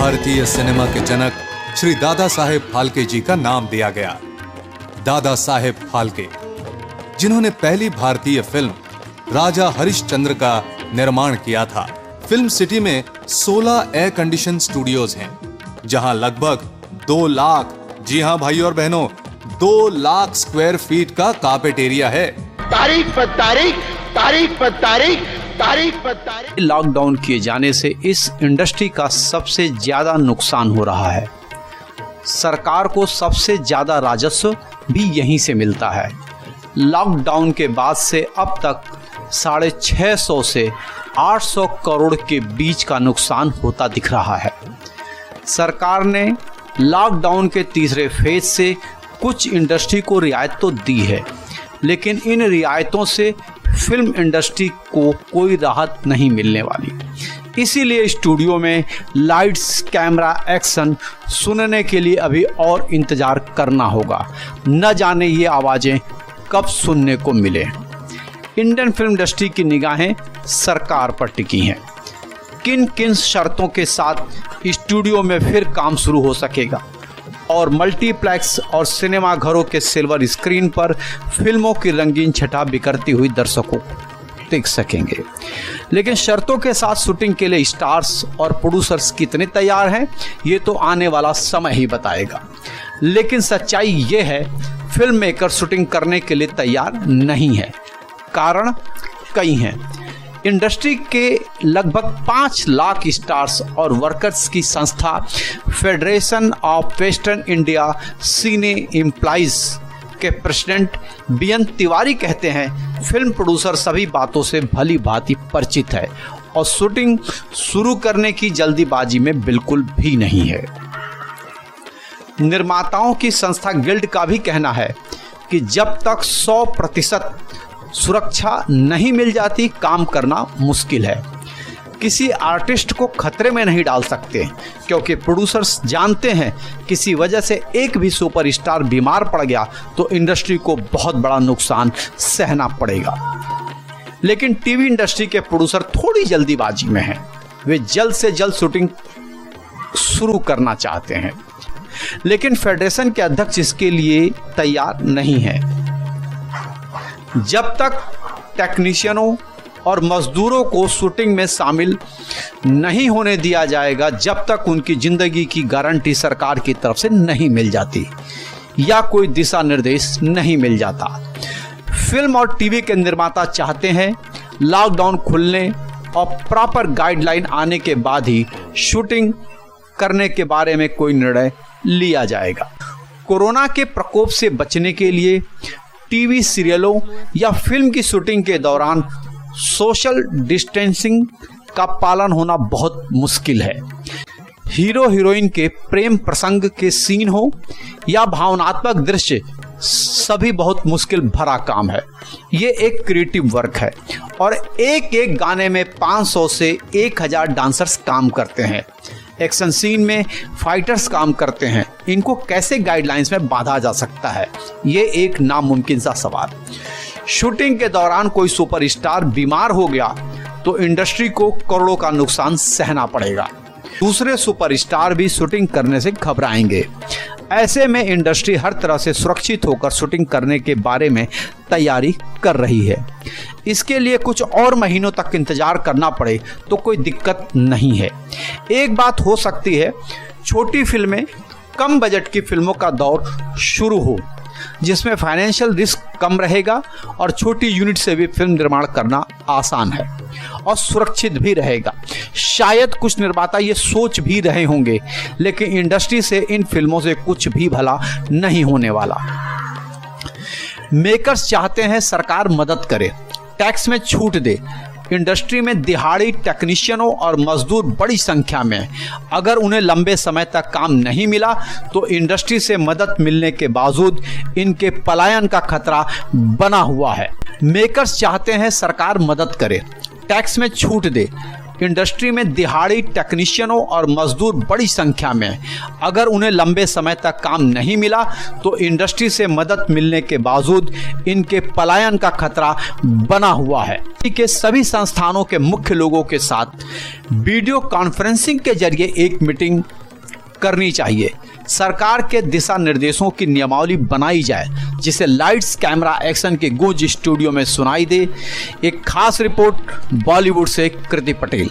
भारतीय सिनेमा के जनक श्री दादा साहेब फाल्के जी का नाम दिया गया। दादा साहेब फाल्के, जिन्होंने पहली भारतीय फिल्म राजा हरिश्चंद्र का निर्माण किया था। फिल्म सिटी में 16 एयर कंडीशन स्टूडियोज हैं, जहां लगभग 2 लाख, जी हां भाई और बहनों, 2 लाख स्क्वायर फीट का कार्पेट एरिया है। तारीख पर तारीख, तारीख पर तारीख, तारीख पर तारीख। लॉकडाउन किए जाने से इस इंडस्ट्री का सबसे ज्यादा नुकसान हो रहा है। सरकार को सबसे ज्यादा राजस्व भी यहीं से मिलता है। लॉकडाउन के बाद से अब तक 650 से 800 करोड़ के बीच का नुकसान होता दिख रहा है। सरकार ने लॉकडाउन के तीसरे फेज से कुछ इंडस्ट्री को रियायत तो दी है, लेकिन इन रियायतों से फिल्म इंडस्ट्री को कोई राहत नहीं मिलने वाली। इसीलिए स्टूडियो में लाइट्स, कैमरा, एक्शन सुनने के लिए अभी और इंतजार करना होगा। न जाने ये आवाज़ें कब सुनने को मिले। इंडियन फिल्म इंडस्ट्री की निगाहें सरकार पर टिकी हैं। किन किन शर्तों के साथ स्टूडियो में फिर काम शुरू हो सकेगा और मल्टीप्लेक्स और सिनेमा घरों के सिल्वर स्क्रीन पर फिल्मों की रंगीन छटा बिखरती हुई दर्शकों को देख सकेंगे। लेकिन शर्तों के साथ शूटिंग के लिए स्टार्स और प्रोड्यूसर्स कितने तैयार हैं, ये तो आने वाला समय ही बताएगा। लेकिन सच्चाई ये है, फिल्म मेकर शूटिंग करने के लिए तैयार नहीं है। कारण कई हैं। इंडस्ट्री के लगभग 5 लाख स्टार्स और वर्कर्स की संस्था federation of western India cine employees के प्रेसिडेंट बीएन तिवारी कहते हैं, फिल्म प्रोड्यूसर सभी बातों से भली भांति परिचित है और शूटिंग शुरू करने की जल्दीबाजी में बिल्कुल भी नहीं है। निर्माताओं की संस्था गिल्ड का भी कहना है कि जब तक 100% सुरक्षा नहीं मिल जाती, काम करना मुश्किल है। किसी आर्टिस्ट को खतरे में नहीं डाल सकते, क्योंकि प्रोड्यूसर्स जानते हैं किसी वजह से एक भी सुपरस्टार बीमार पड़ गया तो इंडस्ट्री को बहुत बड़ा नुकसान सहना पड़ेगा। लेकिन टीवी इंडस्ट्री के प्रोड्यूसर थोड़ी जल्दीबाजी में हैं। वे जल्द से जल्द शूटिंग शुरू करना चाहते हैं, लेकिन फेडरेशन के अध्यक्ष इसके लिए तैयार नहीं है। जब तक टेक्नीशियनों और मजदूरों को शूटिंग में शामिल नहीं होने दिया जाएगा, जब तक उनकी जिंदगी की गारंटी सरकार की तरफ से नहीं मिल जाती या कोई दिशा निर्देश नहीं मिल जाता। फिल्म और टीवी के निर्माता चाहते हैं लॉकडाउन खुलने और प्रॉपर गाइडलाइन आने के बाद ही शूटिंग करने के बारे में कोई निर्णय लिया जाएगा। कोरोना के प्रकोप से बचने के लिए टीवी सीरियलों या फिल्म की शूटिंग के दौरान सोशल डिस्टेंसिंग का पालन होना बहुत मुश्किल है। हीरो हीरोइन के प्रेम प्रसंग के सीन हो या भावनात्मक दृश्य, सभी बहुत मुश्किल भरा काम है। ये एक क्रिएटिव वर्क है और एक एक गाने में 500 से 1000 डांसर्स काम करते हैं। एक्शन सीन में फाइटर्स काम करते हैं। इनको कैसे गाइडलाइंस में बांधा जा सकता है, ये एक नामुमकिन सा सवाल। शूटिंग के दौरान कोई सुपरस्टार बीमार हो गया तो इंडस्ट्री को करोड़ों का नुकसान सहना पड़ेगा। दूसरे सुपरस्टार भी शूटिंग करने से घबराएंगे। ऐसे में इंडस्ट्री हर तरह से सुरक्षित होकर शूटिंग करने के बारे में तैयारी कर रही है। इसके लिए कुछ और महीनों तक इंतजार करना पड़े तो कोई दिक्कत नहीं है। एक बात हो सकती है, छोटी फिल्में, कम बजट की फिल्मों का दौर शुरू हो, जिसमें फाइनेंशियल रिस्क कम रहेगा और छोटी यूनिट से भी फिल्म निर्माण करना आसान है और सुरक्षित भी रहेगा। शायद कुछ निर्माता ये सोच भी रहे होंगे, लेकिन इंडस्ट्री से इन फिल्मों से कुछ भी भला नहीं होने वाला। मेकर्स चाहते हैं सरकार मदद करे, टैक्स में छूट दे। इंडस्ट्री में दिहाड़ी टेक्नीशियनों और मजदूर बड़ी संख्या में, अगर उन्हें लंबे समय तक काम नहीं मिला तो इंडस्ट्री से मदद मिलने के बावजूद इनके पलायन का खतरा बना हुआ है। मेकर्स चाहते हैं सरकार मदद करे, टैक्स में छूट दे। इंडस्ट्री में दिहाड़ी टेक्नीशियनों और मजदूर बड़ी संख्या में हैं। अगर उन्हें लंबे समय तक काम नहीं मिला तो इंडस्ट्री से मदद मिलने के बावजूद इनके पलायन का खतरा बना हुआ है। के सभी संस्थानों के मुख्य लोगों के साथ वीडियो कॉन्फ्रेंसिंग के जरिए एक मीटिंग करनी चाहिए। सरकार के दिशा निर्देशों की नियमावली बनाई जाए जिसे लाइट्स कैमरा एक्शन के गूंज स्टूडियो में सुनाई दे। एक खास रिपोर्ट बॉलीवुड से कृति पटेल।